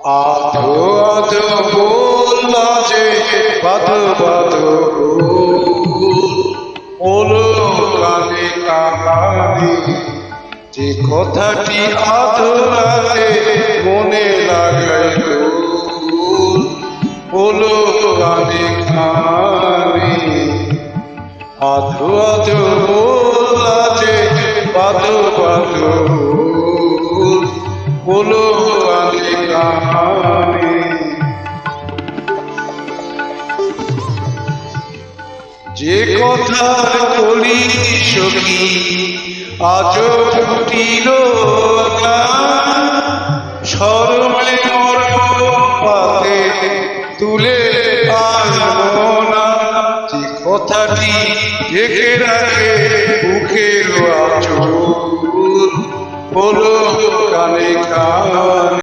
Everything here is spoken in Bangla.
আধো আধো বললা যে বাধো বাধো বলো কানে কাহানি, যে কথাটি আধো রাতে মনে লাগাইল বলো কানে কাহানি। আধো আধো বললা যে বাধো বাধো বলো কানে কাহানি। যে কথার কলি সখী আজও ফুটিল না, শরমে মর্ম পাতে তুলে আসব না। যে কথাটি ঢেকে রাখে বুকের আঁচল বলো কানে কানে।